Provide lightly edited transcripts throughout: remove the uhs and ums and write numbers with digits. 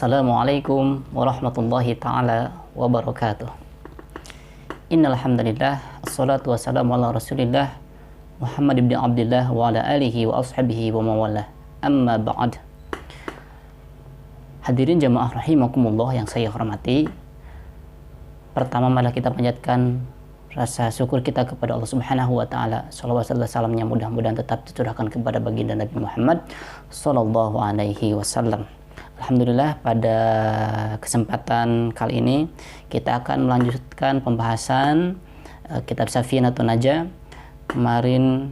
Assalamualaikum warahmatullahi ta'ala wabarakatuh. Innal hamdalillah, assalatu wassalamu ala Rasulillah Muhammad ibn Abdullah wa ala alihi wa ashabihi wa mawalah. Amma ba'd. Hadirin jamaah rahimakumullah yang saya hormati. Pertama, marilah kita panjatkan rasa syukur kita kepada Allah Subhanahu wa taala. Shalawat serta salamnya mudah-mudahan tetap dicurahkan kepada baginda Nabi Muhammad sallallahu alaihi wasallam. Alhamdulillah, pada kesempatan kali ini kita akan melanjutkan pembahasan kitab Safinatun Najah. Kemarin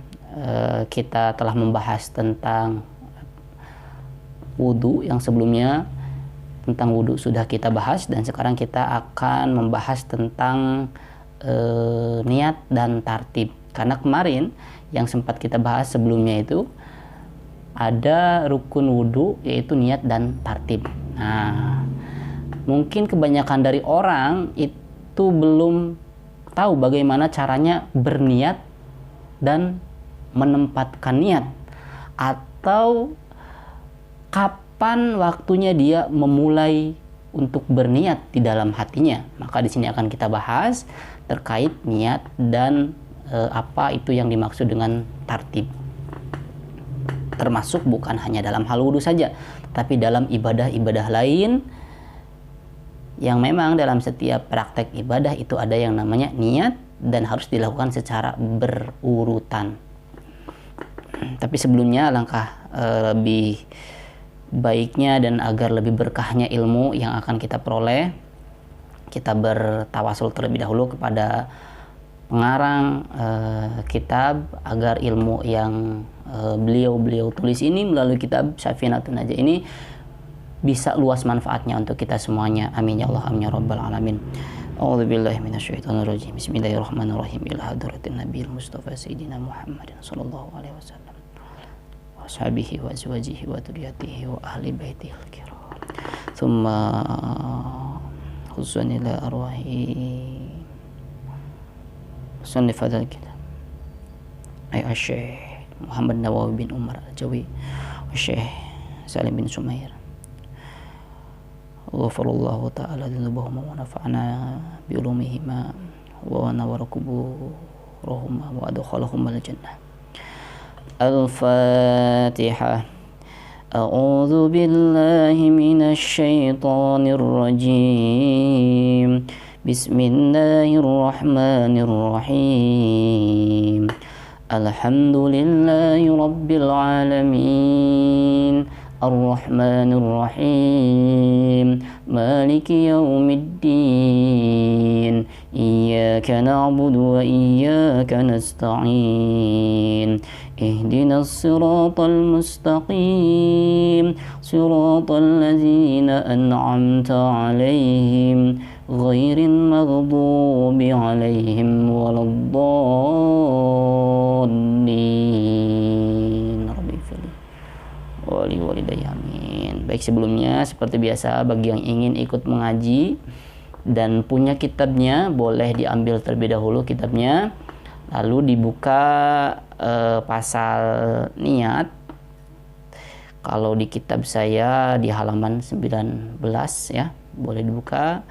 kita telah membahas tentang wudu, yang sebelumnya tentang wudu sudah kita bahas, dan sekarang kita akan membahas tentang niat dan tartib. Karena kemarin yang sempat kita bahas sebelumnya itu ada rukun wudu, yaitu niat dan tartib. Nah, mungkin kebanyakan dari orang itu belum tahu bagaimana caranya berniat dan menempatkan niat, atau kapan waktunya dia memulai untuk berniat di dalam hatinya. Maka di sini akan kita bahas terkait niat dan apa itu yang dimaksud dengan tartib. Termasuk bukan hanya dalam hal wudu saja, tapi dalam ibadah-ibadah lain yang memang dalam setiap praktek ibadah itu ada yang namanya niat dan harus dilakukan secara berurutan. Tapi sebelumnya, alangkah lebih baiknya dan agar lebih berkahnya ilmu yang akan kita peroleh, kita bertawasul terlebih dahulu kepada pengarang kitab agar ilmu yang beliau tulis ini melalui kitab Safinatun Najah ini bisa luas manfaatnya untuk kita semuanya. Amin ya Allah, amin ya rabbal alamin. A'udzubillahi minasyaitonirrajim. Bismillahirrahmanirrahim. Ila hadratin nabiyil mustafa sayyidina Muhammadin sallallahu alaihi wasallam wa ashabihi wa azwajihi wa dzurriyyatihi wa ahli baitihi al-kiram. Tsumma khususan ila arwahi musannif hadzal kitab ay Syekh Muhammad Nawawi bin Umar Al-Jawi wa Syekh Salim bin Sumair. Ghafarallahu ta'ala dzunubahum wa nafa'ana bi ulumihima wa nawara kuburahuma wa adkhalahum al-jannah. Al-Fatihah. A'udzu billahi minasy syaithanir rajim. Bismillahirrahmanirrahim. Alhamdulillahi rabbil alamin. Ar-Rahmanir Rahim. Maliki yaumiddin. Iyyaka na'budu wa iyyaka nasta'in. Ihdinas siratal mustaqim. Siratal ladzina an'amta 'alaihim ghairil maghdubi 'alaihim waladdallin. Wali walidayya amin. Baik, sebelumnya seperti biasa, bagi yang ingin ikut mengaji dan punya kitabnya, boleh diambil terlebih dahulu kitabnya, lalu dibuka pasal niat. Kalau di kitab saya di halaman 19 ya, boleh dibuka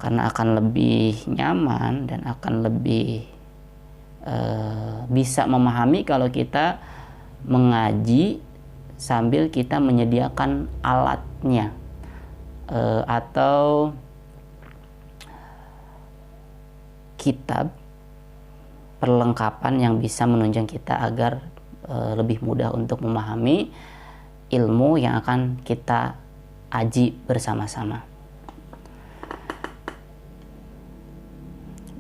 karena akan lebih nyaman dan akan lebih bisa memahami kalau kita mengaji sambil kita menyediakan alatnya atau kitab perlengkapan yang bisa menunjang kita agar lebih mudah untuk memahami ilmu yang akan kita aji bersama-sama.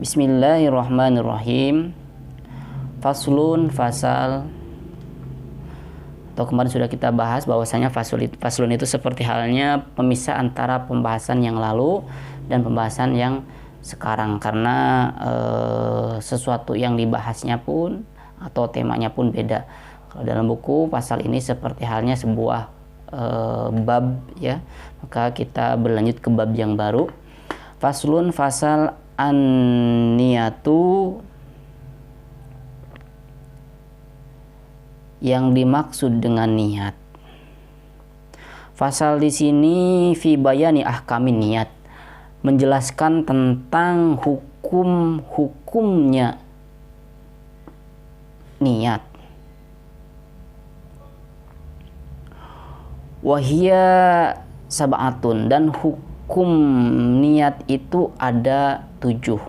Bismillahirrahmanirrahim. Faslun, fasal. Atau kemarin sudah kita bahas bahwasanya faslun itu seperti halnya pemisah antara pembahasan yang lalu dan pembahasan yang sekarang, karena sesuatu yang dibahasnya pun atau temanya pun beda. Kalau dalam buku, pasal ini seperti halnya sebuah bab ya, maka kita berlanjut ke bab yang baru. Faslun, fasal an-niyatu. Yang dimaksud dengan niat. Fasal di sini fi bayani ahkamin niat, menjelaskan tentang hukum-hukumnya niat. Wahia sab'atun, dan hukum niat itu ada 7.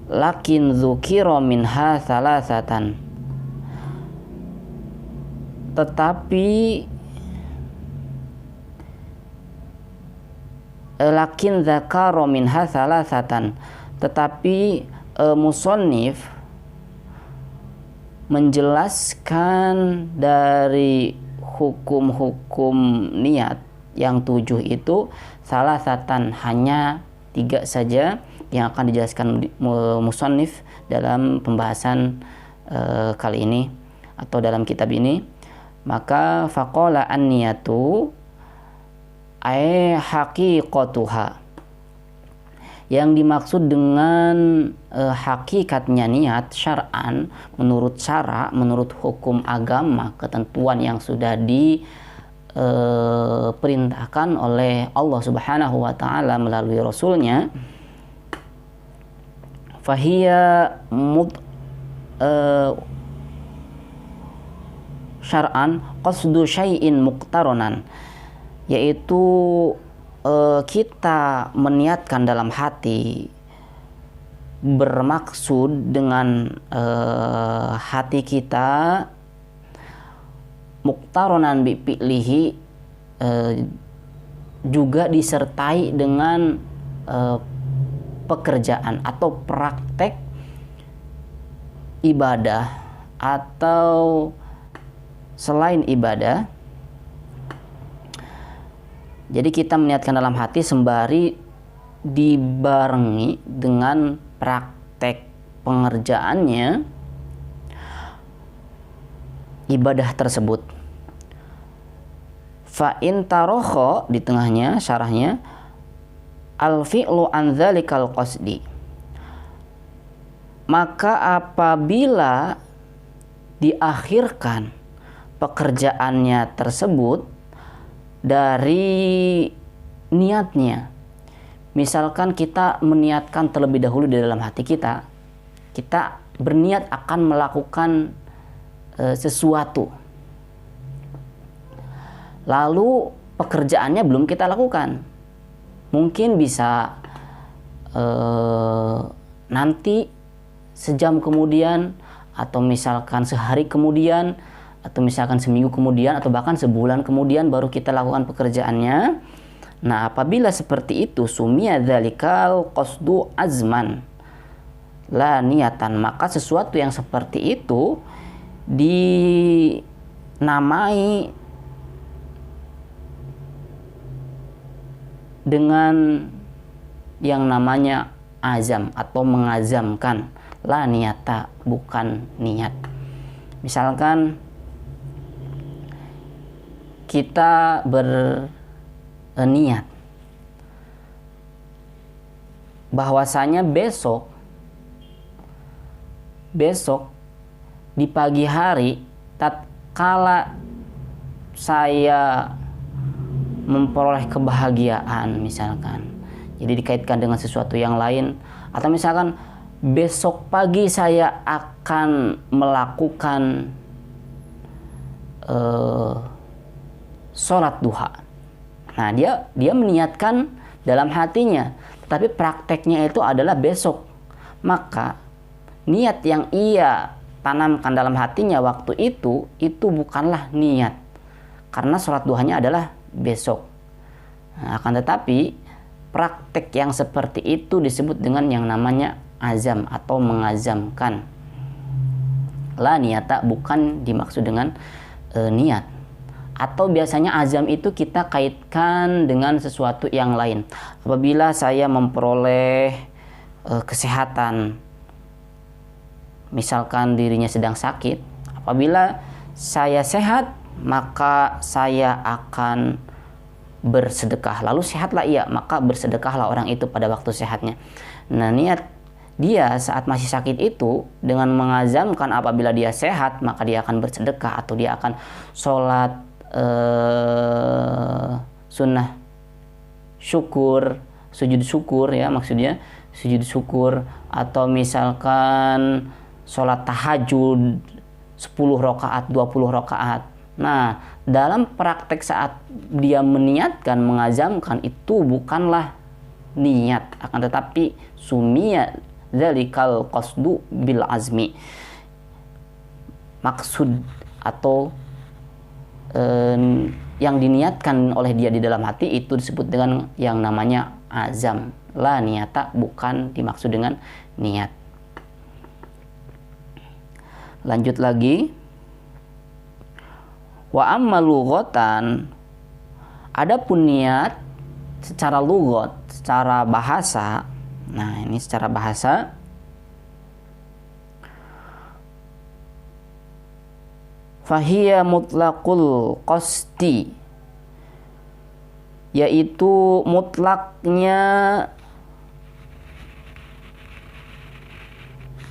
Lakin dzukira minha salasatan, tetapi lakin dzakara minha salasatan, tetapi musannif menjelaskan dari hukum-hukum niat yang 7 itu salasatan, hanya 3 saja yang akan dijelaskan musannif dalam pembahasan kali ini atau dalam kitab ini. Maka faqala an-niyatu ay haqiqatuha, yang dimaksud dengan hakikatnya niat syar'an, menurut syara, menurut hukum agama, ketentuan yang sudah diperintahkan oleh Allah Subhanahu wa taala melalui rasulnya, fahiya syar'an qasdu syai'in muqtaronan, yaitu kita meniatkan dalam hati, bermaksud dengan hati kita, muqtaronan bi fi'lihi, juga disertai dengan pekerjaan atau praktek ibadah atau selain ibadah. Jadi kita meniatkan dalam hati sembari dibarengi dengan praktek pengerjaannya ibadah tersebut. Fa in tarokho, di tengahnya syarahnya, al fi'lu an dzalikal qasdi, maka apabila diakhirkan pekerjaannya tersebut dari niatnya, misalkan kita meniatkan terlebih dahulu di dalam hati kita, kita berniat akan melakukan sesuatu, lalu pekerjaannya belum kita lakukan, mungkin bisa nanti sejam kemudian, atau misalkan sehari kemudian, atau misalkan seminggu kemudian, atau bahkan sebulan kemudian baru kita lakukan pekerjaannya. Nah, apabila seperti itu, sumia dzalikal qasdu azman la niatan, maka sesuatu yang seperti itu dinamai dengan yang namanya azam atau mengazamkan, la niata, bukan niat. Misalkan kita berniat bahwasanya besok di pagi hari, tatkala saya memperoleh kebahagiaan misalkan, jadi dikaitkan dengan sesuatu yang lain, atau misalkan besok pagi saya akan melakukan sholat duha. Nah, dia meniatkan dalam hatinya, tapi prakteknya itu adalah besok. Maka niat yang ia tanamkan dalam hatinya waktu itu bukanlah niat, karena sholat duhanya adalah besok. Nah, akan tetapi praktek yang seperti itu disebut dengan yang namanya azam atau mengazamkan. La niata, bukan dimaksud dengan niat. Atau biasanya azam itu kita kaitkan dengan sesuatu yang lain. Apabila saya memperoleh kesehatan, misalkan dirinya sedang sakit, apabila saya sehat, maka saya akan bersedekah. Lalu sehatlah ia, maka bersedekahlah orang itu pada waktu sehatnya. Nah, niat dia saat masih sakit itu dengan mengazamkan apabila dia sehat, maka dia akan bersedekah, atau dia akan sholat sunnah syukur, sujud syukur ya maksudnya, sujud syukur, atau misalkan sholat tahajud 10 rakaat, 20 rakaat. Nah, dalam praktek saat dia meniatkan, mengazamkan, itu bukanlah niat, akan tetapi sumia dzalikal qasdu bil azmi. Maksud atau yang diniatkan oleh dia di dalam hati itu disebut dengan yang namanya azam. La niyata, bukan dimaksud dengan niat. Lanjut lagi. Wa amma lughatan, adapun niat secara lughat, secara bahasa. Nah, ini secara bahasa. Fahiya mutlaqul qasdi, yaitu mutlaknya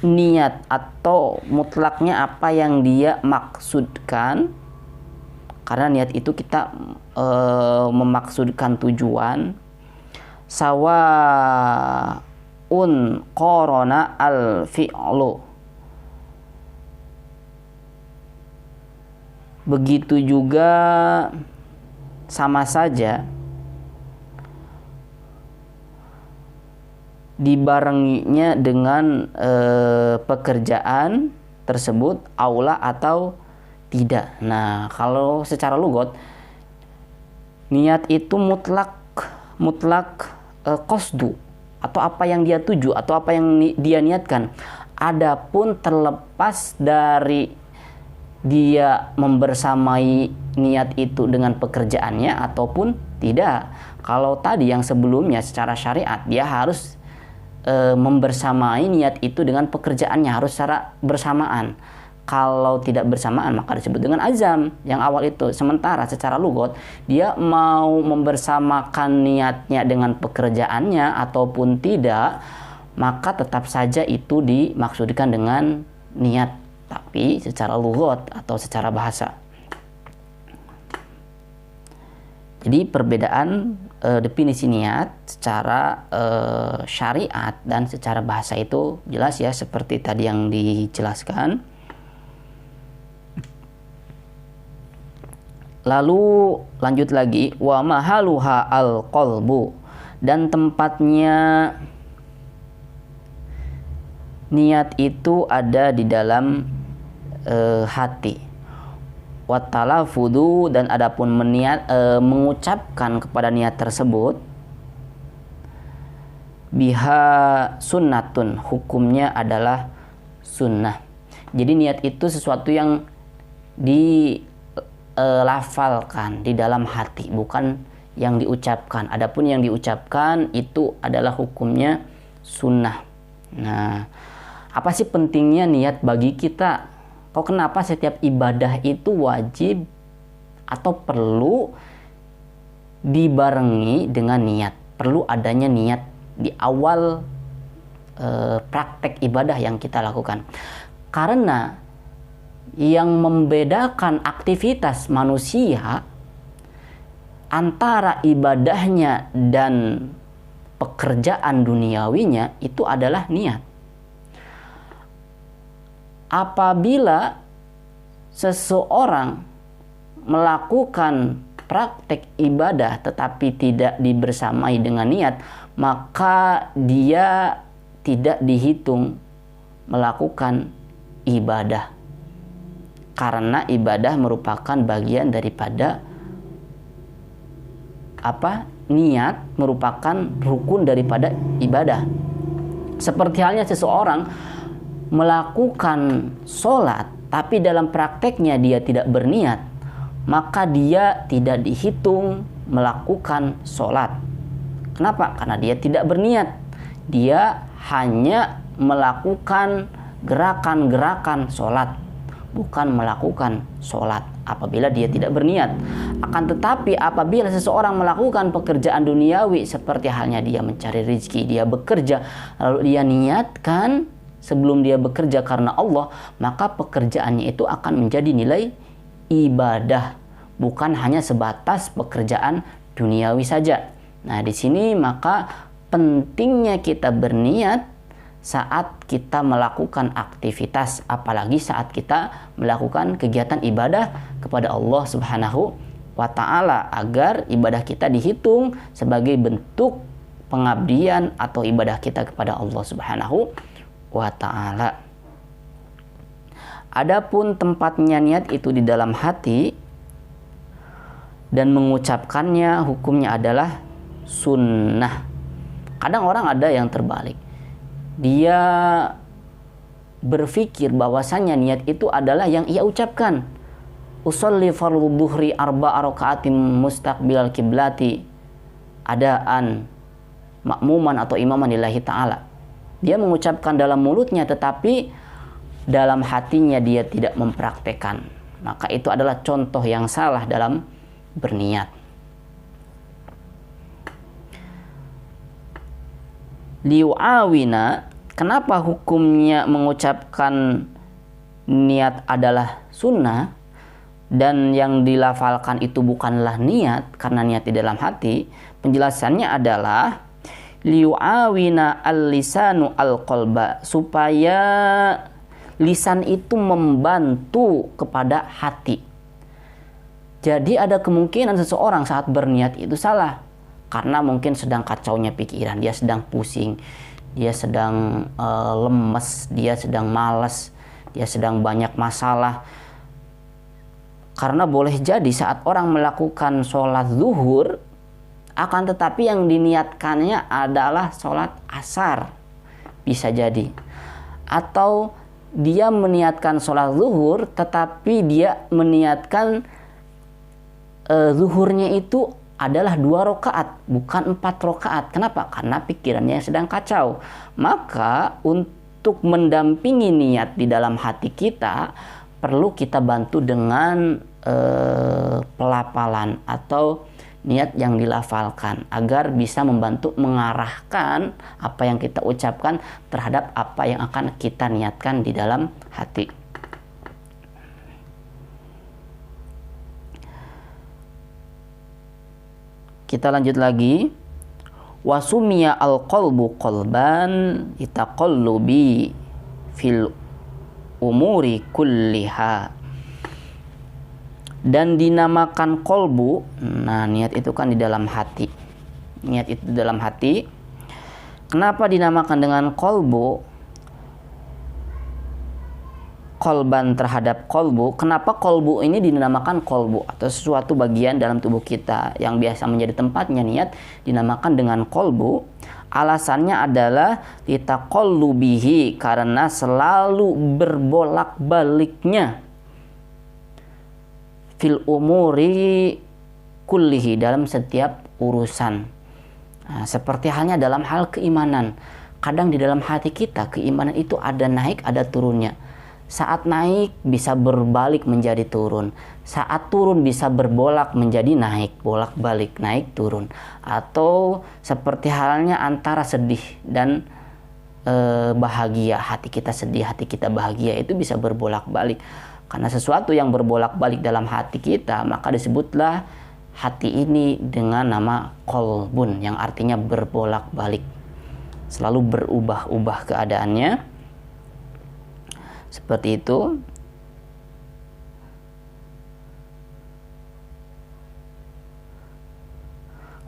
niat atau mutlaknya apa yang dia maksudkan. Karena niat itu kita memaksudkan tujuan. Sawaun qarana al fi'lu, begitu juga sama saja dibarenginya dengan pekerjaan tersebut, aula atau tidak. Nah, kalau secara lughat niat itu mutlak qasdu, atau apa yang dia tuju, atau apa yang dia niatkan. Adapun terlepas dari dia membersamai niat itu dengan pekerjaannya ataupun tidak. Kalau tadi yang sebelumnya secara syariat dia harus membersamai niat itu dengan pekerjaannya, harus secara bersamaan. Kalau tidak bersamaan maka disebut dengan azam yang awal itu. Sementara secara lughat dia mau membersamakan niatnya dengan pekerjaannya ataupun tidak, maka tetap saja itu dimaksudkan dengan niat, tapi secara lughat atau secara bahasa. Jadi perbedaan definisi niat secara syariat dan secara bahasa itu jelas ya, seperti tadi yang dijelaskan. Lalu lanjut lagi, wa mahaluha al qalbu, dan tempatnya niat itu ada di dalam hati. Watalafudu, dan adapun mengucapkan kepada niat tersebut, biha sunnatun, hukumnya adalah sunnah. Jadi niat itu sesuatu yang dilafalkan di dalam hati, bukan yang diucapkan. Adapun yang diucapkan itu adalah hukumnya sunnah. Nah, apa sih pentingnya niat bagi kita? Kok kenapa setiap ibadah itu wajib atau perlu dibarengi dengan niat? Perlu adanya niat di awal praktek ibadah yang kita lakukan. Karena yang membedakan aktivitas manusia antara ibadahnya dan pekerjaan duniawinya itu adalah niat. Apabila seseorang melakukan praktek ibadah tetapi tidak dibersamai dengan niat, maka dia tidak dihitung melakukan ibadah. Karena ibadah merupakan bagian daripada niat merupakan rukun daripada ibadah. Seperti halnya seseorang melakukan sholat tapi dalam prakteknya dia tidak berniat, maka dia tidak dihitung melakukan sholat. Kenapa? Karena dia tidak berniat. Dia hanya melakukan gerakan-gerakan sholat, bukan melakukan sholat apabila dia tidak berniat. Akan tetapi apabila seseorang melakukan pekerjaan duniawi, seperti halnya dia mencari rezeki, dia bekerja, lalu dia niatkan sebelum dia bekerja karena Allah, maka pekerjaannya itu akan menjadi nilai ibadah, bukan hanya sebatas pekerjaan duniawi saja. Nah, di sini maka pentingnya kita berniat saat kita melakukan aktivitas, apalagi saat kita melakukan kegiatan ibadah kepada Allah Subhanahu wa ta'ala, agar ibadah kita dihitung sebagai bentuk pengabdian atau ibadah kita kepada Allah Subhanahu wa ta'ala. Adapun tempatnya niat itu di dalam hati dan mengucapkannya hukumnya adalah sunnah. Kadang orang ada yang terbalik. Dia berpikir bahwasanya niat itu adalah yang ia ucapkan. Usolli fardhu dhuhri arba'a raka'atin mustaqbilal kiblati adaan makmuman atau imaman lillahi ta'ala. Dia mengucapkan dalam mulutnya tetapi dalam hatinya dia tidak mempraktekkan. Maka itu adalah contoh yang salah dalam berniat. Liu'awina, kenapa hukumnya mengucapkan niat adalah sunnah dan yang dilafalkan itu bukanlah niat karena niat di dalam hati? Penjelasannya adalah liu'awina al-lisanu al-qalba, supaya lisan itu membantu kepada hati. Jadi ada kemungkinan seseorang saat berniat itu salah karena mungkin sedang kacaunya pikiran, dia sedang pusing, dia sedang lemes, dia sedang malas, dia sedang banyak masalah. Karena boleh jadi saat orang melakukan sholat zuhur, akan tetapi yang diniatkannya adalah sholat asar, bisa jadi. Atau dia meniatkan sholat zuhur tetapi dia meniatkan zuhurnya itu adalah 2 rakaat bukan 4 rakaat. Kenapa? Karena pikirannya sedang kacau. Maka untuk mendampingi niat di dalam hati kita, perlu kita bantu dengan pelafalan atau niat yang dilafalkan agar bisa membantu mengarahkan apa yang kita ucapkan terhadap apa yang akan kita niatkan di dalam hati. Kita lanjut lagi. Wasumiya al-qalbu qalban litaqallubi fil umuri kulliha. Dan dinamakan kolbu, nah niat itu kan di dalam hati. Niat itu di dalam hati. Kenapa dinamakan dengan kolbu? Kolban terhadap kolbu. Kenapa kolbu ini dinamakan kolbu? Atau sesuatu bagian dalam tubuh kita yang biasa menjadi tempatnya niat dinamakan dengan kolbu. Alasannya adalah litaqallubihi, karena selalu berbolak-baliknya fil umuri kullihi, dalam setiap urusan. Nah, seperti halnya dalam hal keimanan. Kadang di dalam hati kita keimanan itu ada naik ada turunnya. Saat naik bisa berbalik menjadi turun. Saat turun bisa berbolak menjadi naik, bolak-balik, naik turun. Atau seperti halnya antara sedih dan bahagia. Hati kita sedih, hati kita bahagia, itu bisa berbolak-balik. Karena sesuatu yang berbolak-balik dalam hati kita, maka disebutlah hati ini dengan nama kolbun, yang artinya berbolak-balik, selalu berubah-ubah keadaannya. Seperti itu.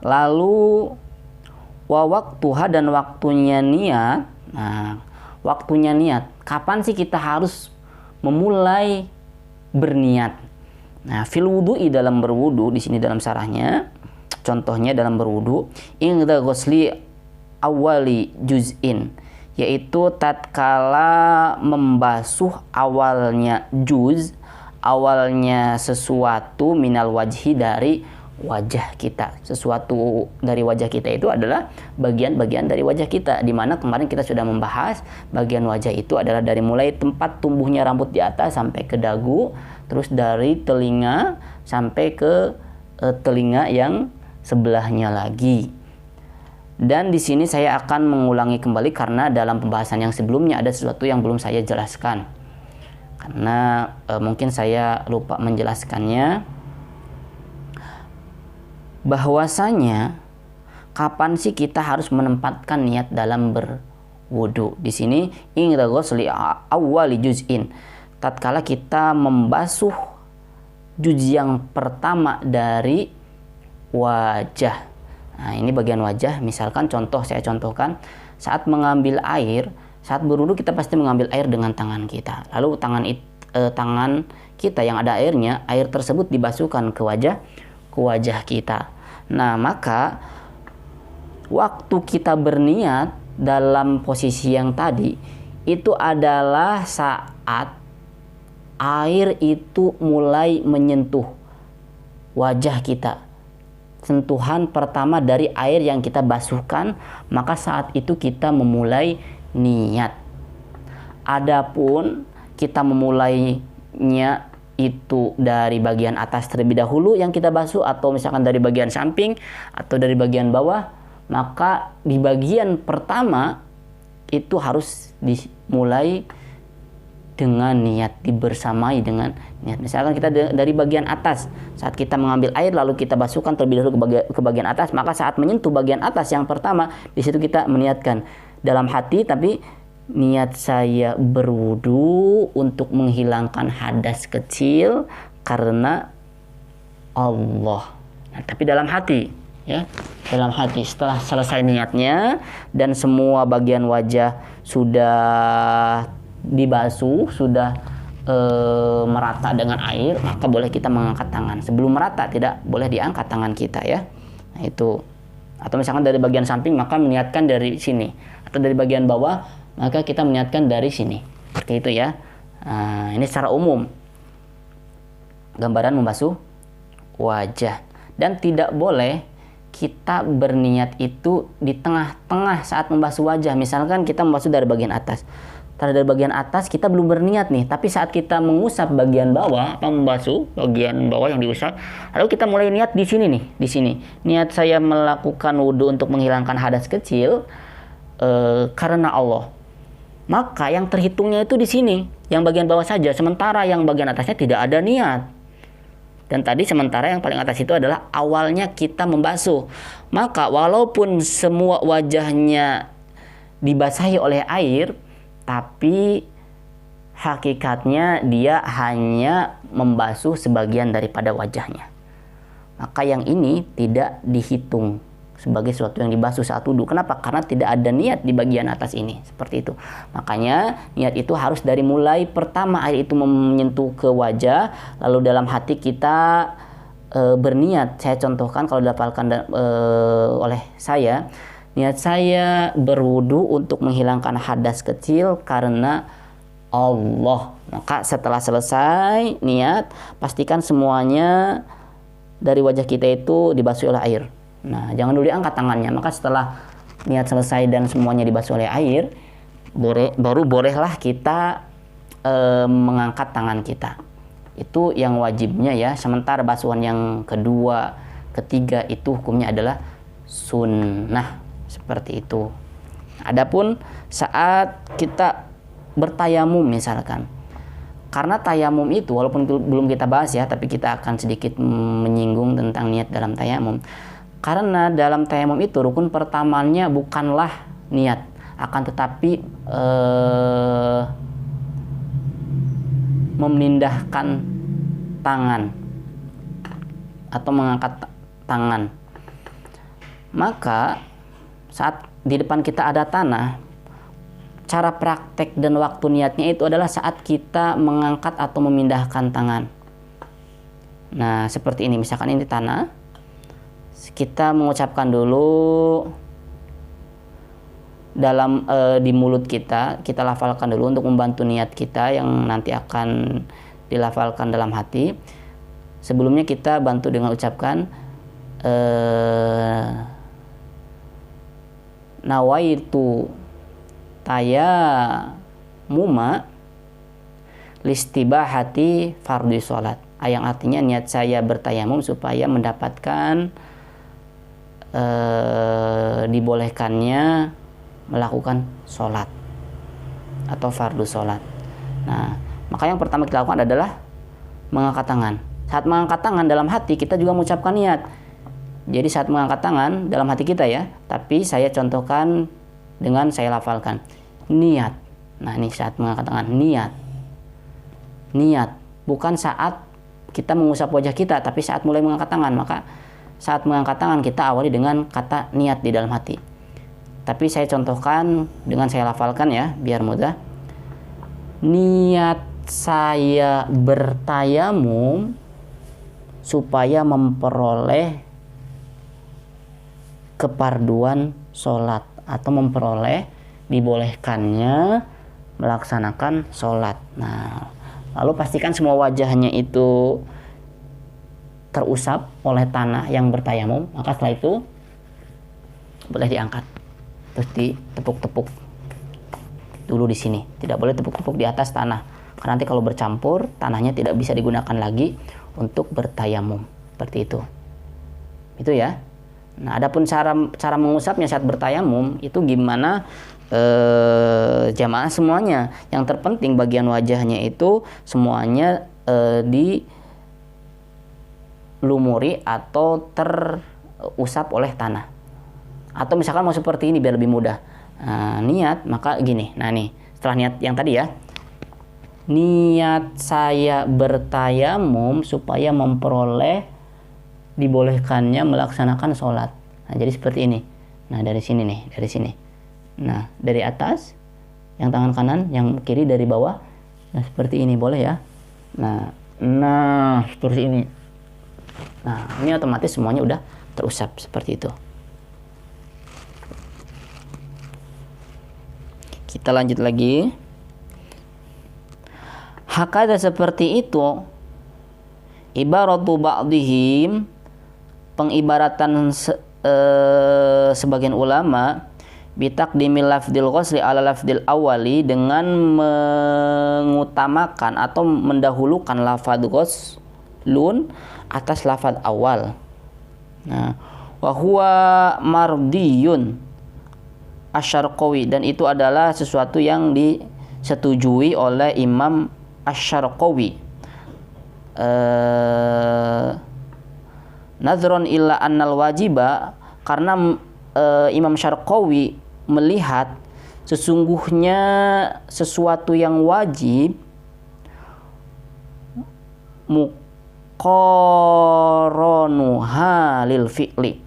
Lalu wawaktuha, dan waktunya niat. Nah, waktunya niat. Kapan sih kita harus memulai berniat? Nah, fil wudu'i, dalam berwudu, di sini dalam sarahnya, contohnya dalam berwudu, inda ghusli awali juz'in, yaitu tatkala membasuh awalnya juz, awalnya sesuatu, minal wajhi, dari wajah kita. Sesuatu dari wajah kita itu adalah bagian-bagian dari wajah kita, di mana kemarin kita sudah membahas bagian wajah itu adalah dari mulai tempat tumbuhnya rambut di atas sampai ke dagu, terus dari telinga sampai ke telinga yang sebelahnya lagi. Dan di sini saya akan mengulangi kembali karena dalam pembahasan yang sebelumnya ada sesuatu yang belum saya jelaskan, karena mungkin saya lupa menjelaskannya. bahwasanya kapan sih kita harus menempatkan niat dalam berwudu. Di sini inda ghusli awwali juz'in, tatkala kita membasuh juz yang pertama dari wajah. Nah, ini bagian wajah. Misalkan saya contohkan, saat mengambil air, saat berwudu kita pasti mengambil air dengan tangan kita. Lalu tangan kita yang ada airnya, air tersebut dibasuhkan ke wajah kita. Nah, maka waktu kita berniat dalam posisi yang tadi itu adalah saat air itu mulai menyentuh wajah kita. Sentuhan pertama dari air yang kita basuhkan, maka saat itu kita memulai niat. Adapun kita memulainya itu dari bagian atas terlebih dahulu yang kita basuh, atau misalkan dari bagian samping atau dari bagian bawah, maka di bagian pertama itu harus dimulai dengan niat, dibersamai dengan niat. Misalkan kita dari bagian atas, saat kita mengambil air lalu kita basuhkan terlebih dahulu ke bagian atas, maka saat menyentuh bagian atas yang pertama, di situ kita meniatkan dalam hati, tapi niat saya berwudu untuk menghilangkan hadas kecil karena Allah. Nah, tapi dalam hati, ya, dalam hati. Setelah selesai niatnya dan semua bagian wajah sudah dibasuh, sudah merata dengan air, maka boleh kita mengangkat tangan. Sebelum merata tidak boleh diangkat tangan kita, ya. Nah, itu. Atau misalkan dari bagian samping, maka meniatkan dari sini, atau dari bagian bawah, maka kita meniatkan dari sini. Seperti itu, ya. Nah, ini secara umum gambaran membasuh wajah. Dan tidak boleh kita berniat itu di tengah-tengah saat membasuh wajah. Misalkan kita membasuh dari bagian atas. Dari bagian atas kita belum berniat nih, tapi saat kita mengusap bagian bawah, membasuh bagian bawah yang diusap, lalu kita mulai niat di sini nih, di sini. Niat saya melakukan wudu untuk menghilangkan hadas kecil karena Allah. Maka yang terhitungnya itu di sini, yang bagian bawah saja, sementara yang bagian atasnya tidak ada niat. Dan tadi sementara yang paling atas itu adalah awalnya kita membasuh. Maka walaupun semua wajahnya dibasahi oleh air, tapi hakikatnya dia hanya membasuh sebagian daripada wajahnya. Maka yang ini tidak dihitung sebagai sesuatu yang dibasuh saat wudu. Kenapa? Karena tidak ada niat di bagian atas ini. Seperti itu. Makanya niat itu harus dari mulai pertama air itu menyentuh ke wajah, lalu dalam hati kita berniat. Saya contohkan kalau didapalkan oleh saya, niat saya berwudu untuk menghilangkan hadas kecil karena Allah. Maka setelah selesai niat, pastikan semuanya dari wajah kita itu dibasuh oleh air. Nah, jangan dulu diangkat tangannya. Maka setelah niat selesai dan semuanya dibasuh oleh air, baru bolehlah kita mengangkat tangan kita. Itu yang wajibnya, ya. Sementara basuhan yang kedua, ketiga itu hukumnya adalah sunnah. Seperti itu. Adapun saat kita bertayamum misalkan, karena tayamum itu walaupun belum kita bahas, ya, tapi kita akan sedikit menyinggung tentang niat dalam tayamum. Karena dalam tayamum itu rukun pertamanya bukanlah niat, akan tetapi memindahkan tangan atau mengangkat tangan. Maka saat di depan kita ada tanah, cara praktek dan waktu niatnya itu adalah saat kita mengangkat atau memindahkan tangan. Nah, seperti ini. Misalkan ini tanah, kita mengucapkan dulu dalam di mulut kita lafalkan dulu untuk membantu niat kita yang nanti akan dilafalkan dalam hati. Sebelumnya kita bantu dengan ucapkan nawaitu tayamuma listibahati fardhi sholat. Yang artinya niat saya bertayamum supaya mendapatkan dibolehkannya melakukan sholat atau fardu sholat. Nah, maka yang pertama kita lakukan adalah mengangkat tangan. Saat mengangkat tangan dalam hati kita juga mengucapkan niat. Jadi saat mengangkat tangan dalam hati kita ya, tapi saya contohkan dengan saya lafalkan niat. Nah, ini saat mengangkat tangan niat. Niat, bukan saat kita mengusap wajah kita, tapi saat mulai mengangkat tangan. Maka saat mengangkat tangan kita awali dengan kata niat di dalam hati. Tapi saya contohkan dengan saya lafalkan ya, biar mudah. Niat saya bertayamum supaya memperoleh keparduan sholat, atau memperoleh dibolehkannya melaksanakan sholat. Nah, lalu pastikan semua wajahnya itu terusap oleh tanah yang bertayamum. Maka setelah itu boleh diangkat, terus ditepuk-tepuk dulu di sini. Tidak boleh tepuk-tepuk di atas tanah, karena nanti kalau bercampur tanahnya tidak bisa digunakan lagi untuk bertayamum. Seperti itu. Itu ya. Nah, adapun cara mengusapnya saat bertayamum itu gimana, jamaah semuanya. Yang terpenting bagian wajahnya itu semuanya dilumuri atau terusap oleh tanah. Atau misalkan mau seperti ini biar lebih mudah. Niat, maka gini. Nah, nih, setelah niat yang tadi ya. Niat saya bertayamum supaya memperoleh dibolehkannya melaksanakan sholat. Nah, jadi seperti ini. Nah, dari sini nih, dari sini. Nah, dari atas, yang tangan kanan, yang kiri dari bawah. Nah, seperti ini boleh ya. Nah, seperti ini. Nah, ini otomatis semuanya udah terusap seperti itu. Kita lanjut lagi. Hakada seperti itu. Ibaratu ba'dihim, pengibaratan sebagian ulama, bitaqdimil lafdil ghusli ala lafdil awali, dengan mengutamakan atau mendahulukan lafadz ghuslun atas lafadz awal. Nah, wa huwa mardiyun asy-Syarqawi, dan itu adalah sesuatu yang disetujui oleh Imam Asy-Syarqawi. Nadhron illa annal wajiba, karena Imam Syarqawi melihat sesungguhnya sesuatu yang wajib muqarranuha lil fi'li,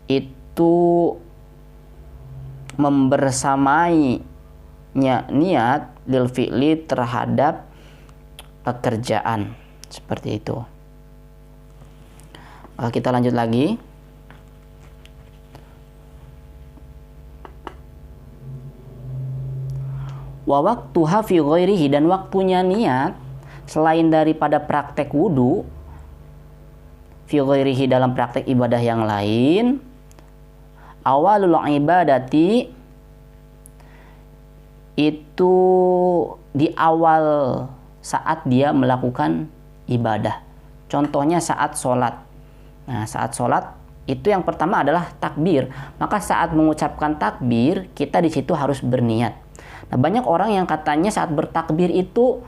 itu membersamainya niat lil fi'li terhadap pekerjaan. Seperti itu. Kita lanjut lagi. Wa waqtuha fi ghairihi, dan waktunya niat selain daripada praktek wudu, fi ghairihi dalam praktek ibadah yang lain, awalul ibadati, itu di awal saat dia melakukan ibadah. Contohnya saat sholat. Nah, saat sholat itu yang pertama adalah takbir. Maka saat mengucapkan takbir, kita di situ harus berniat. Nah, banyak orang yang katanya saat bertakbir itu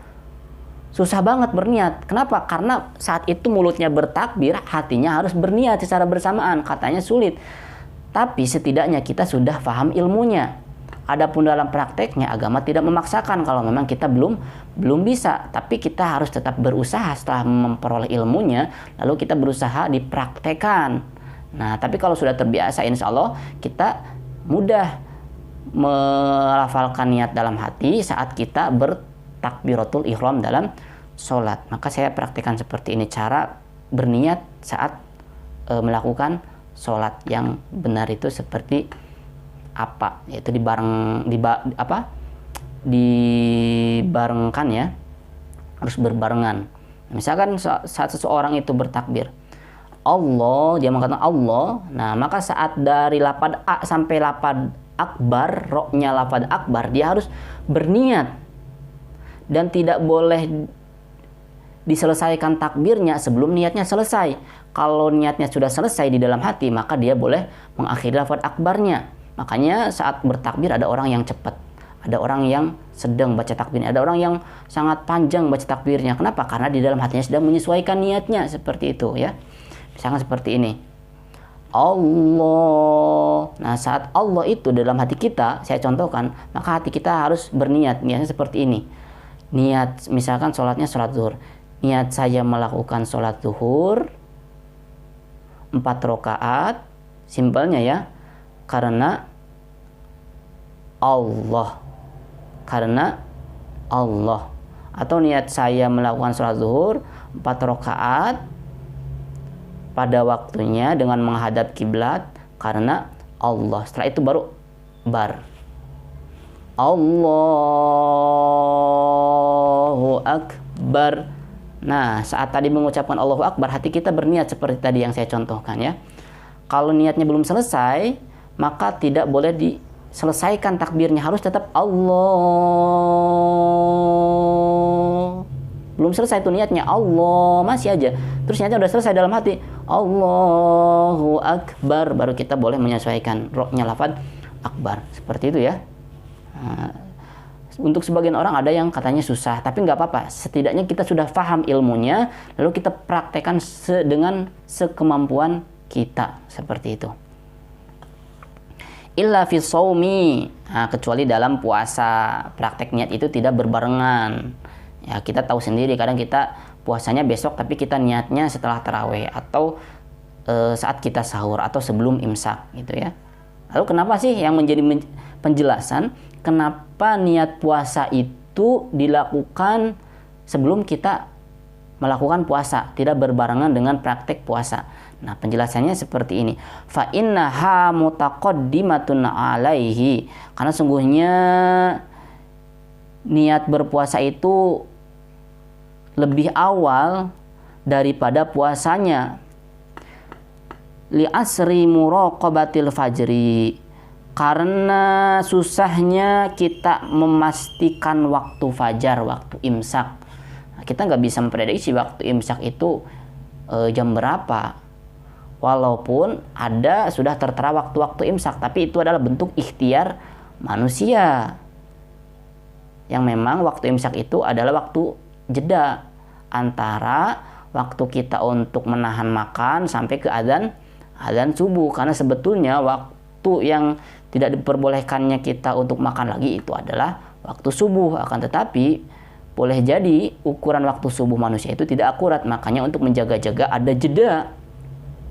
susah banget berniat. Kenapa? Karena saat itu mulutnya bertakbir, hatinya harus berniat secara bersamaan. Katanya sulit. Tapi setidaknya kita sudah paham ilmunya. Adapun dalam prakteknya, agama tidak memaksakan kalau memang kita belum bisa. Tapi kita harus tetap berusaha setelah memperoleh ilmunya, lalu kita berusaha dipraktekan. Nah, tapi kalau sudah terbiasa, insya Allah kita mudah melafalkan niat dalam hati saat kita bertakbiratul ihram dalam sholat. Maka saya praktekkan seperti ini, cara berniat saat melakukan sholat yang benar itu seperti apa, yaitu dibarengkan ya, harus berbarengan. Misalkan saat seseorang itu bertakbir Allah, dia mengatakan Allah, nah maka saat dari lapad A sampai lapad akbar, roknya lapad akbar, dia harus berniat dan tidak boleh diselesaikan takbirnya sebelum niatnya selesai. Kalau niatnya sudah selesai di dalam hati, maka dia boleh mengakhiri lafaz akbarnya. Makanya saat bertakbir ada orang yang cepat, ada orang yang sedang baca takbirnya, ada orang yang sangat panjang baca takbirnya. Kenapa? Karena di dalam hatinya sedang menyesuaikan niatnya, seperti itu ya. Misalkan seperti ini. Allah. Nah, saat Allah itu dalam hati kita, saya contohkan, maka hati kita harus berniat. Niatnya seperti ini. Niat, misalkan sholatnya sholat zuhur. Niat saya melakukan sholat zuhur 4 rakaat, simpelnya ya, karena Allah. Karena Allah. Atau niat saya melakukan sholat zuhur 4 rakaat pada waktunya dengan menghadap kiblat karena Allah. Setelah itu baru bar. Allahu Akbar. Nah, saat tadi mengucapkan Allahu Akbar, hati kita berniat seperti tadi yang saya contohkan ya. Kalau niatnya belum selesai, maka tidak boleh diselesaikan takbirnya, harus tetap Allah. Belum selesai itu niatnya, Allah, masih aja. Terus niatnya udah selesai dalam hati, Allahu Akbar, baru kita boleh menyesuaikan roknya lafaz Akbar. Seperti itu ya. Nah, untuk sebagian orang ada yang katanya susah, tapi nggak apa-apa. Setidaknya kita sudah paham ilmunya, lalu kita praktekkan dengan sekemampuan kita. Seperti itu. Illa fi shaumi, nah, kecuali dalam puasa, praktek niat itu tidak berbarengan. Ya, kita tahu sendiri kadang kita puasanya besok tapi kita niatnya setelah tarawih atau saat kita sahur atau sebelum imsak gitu ya. Lalu kenapa sih yang menjadi penjelasan kenapa niat puasa itu dilakukan sebelum kita melakukan puasa, tidak berbarengan dengan praktek puasa. Nah, penjelasannya seperti ini. Fa innaha mutaqaddimatun alaihi. Karena sungguhnya niat berpuasa itu lebih awal daripada puasanya. Li asri muraqabatil fajri. Karena susahnya kita memastikan waktu fajar, waktu imsak. Nah, kita nggak bisa memprediksi waktu imsak itu jam berapa. Walaupun ada sudah tertera waktu-waktu imsak, tapi itu adalah bentuk ikhtiar manusia. Yang memang waktu imsak itu adalah waktu jeda antara waktu kita untuk menahan makan sampai ke azan subuh. Karena sebetulnya waktu yang tidak diperbolehkannya kita untuk makan lagi itu adalah waktu subuh. Akan tetapi boleh jadi ukuran waktu subuh manusia itu tidak akurat. Makanya untuk menjaga-jaga ada jeda,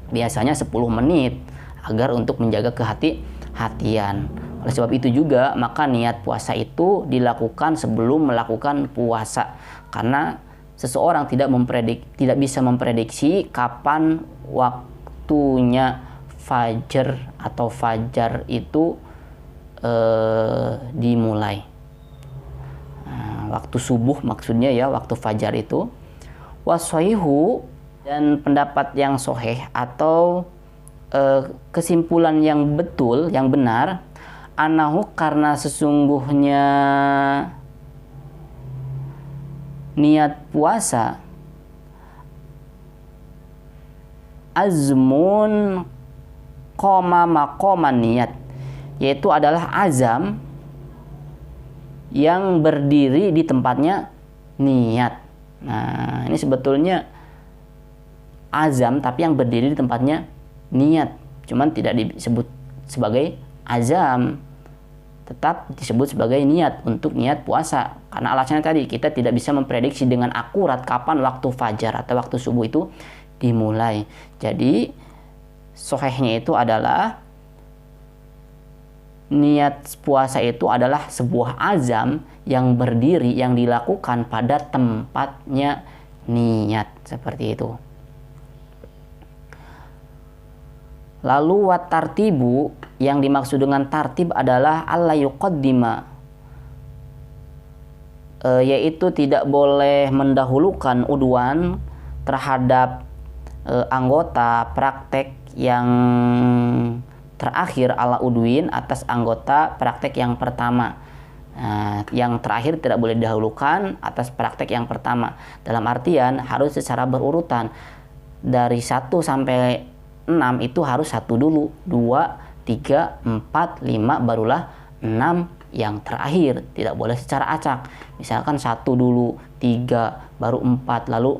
biasanya 10 menit agar untuk menjaga kehati-hatian. Oleh sebab itu juga maka niat puasa itu dilakukan sebelum melakukan puasa. Karena seseorang tidak bisa memprediksi kapan waktunya fajar itu dimulai. Nah, waktu subuh maksudnya ya, waktu fajar itu. Wasaihu, dan pendapat yang sahih atau kesimpulan yang betul, yang benar, anahu, karena sesungguhnya niat puasa azmun qoma maqaman niat, yaitu adalah azam yang berdiri di tempatnya niat. Nah, ini sebetulnya azam tapi yang berdiri di tempatnya niat, cuman tidak disebut sebagai azam, tetap disebut sebagai niat untuk niat puasa. Karena alasannya tadi kita tidak bisa memprediksi dengan akurat kapan waktu fajar atau waktu subuh itu dimulai. Jadi sahihnya itu adalah niat puasa itu adalah sebuah azam yang berdiri, yang dilakukan pada tempatnya niat, seperti itu. Lalu wat tartibu, yang dimaksud dengan tartib adalah alla yuqaddima, yaitu tidak boleh mendahulukan udwan terhadap anggota praktek yang terakhir ala udwin atas anggota praktek yang pertama. Yang terakhir tidak boleh didahulukan atas praktek yang pertama. Dalam artian harus secara berurutan. Dari 1 sampai 6 itu harus 1 dulu, 2, 3, 4, 5, barulah 6 yang terakhir. Tidak boleh secara acak. Misalkan 1 dulu, 3, baru 4, lalu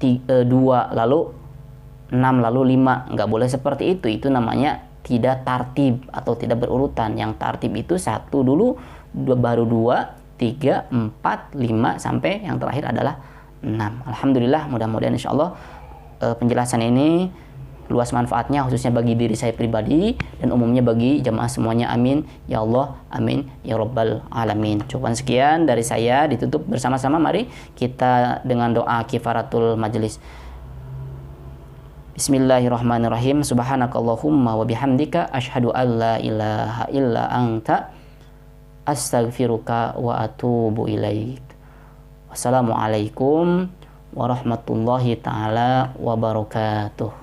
2, lalu 6 lalu 5. Nggak boleh seperti itu. Itu namanya tidak tartib atau tidak berurutan. Yang tartib itu 1 dulu, baru 2, 3, 4, 5, sampai yang terakhir adalah 6. Alhamdulillah, mudah-mudahan insya Allah penjelasan ini luas manfaatnya, khususnya bagi diri saya pribadi dan umumnya bagi jamaah semuanya. Amin ya Allah, amin ya rabbal alamin. Cukup sekian dari saya, ditutup bersama-sama. Mari kita dengan doa kifaratul majelis. Bismillahirrahmanirrahim. Subhanakallahumma wa bihamdika asyhadu an la ilaha illa anta astaghfiruka wa atubu ilaik. Wassalamualaikum warahmatullahi taala wabarakatuh.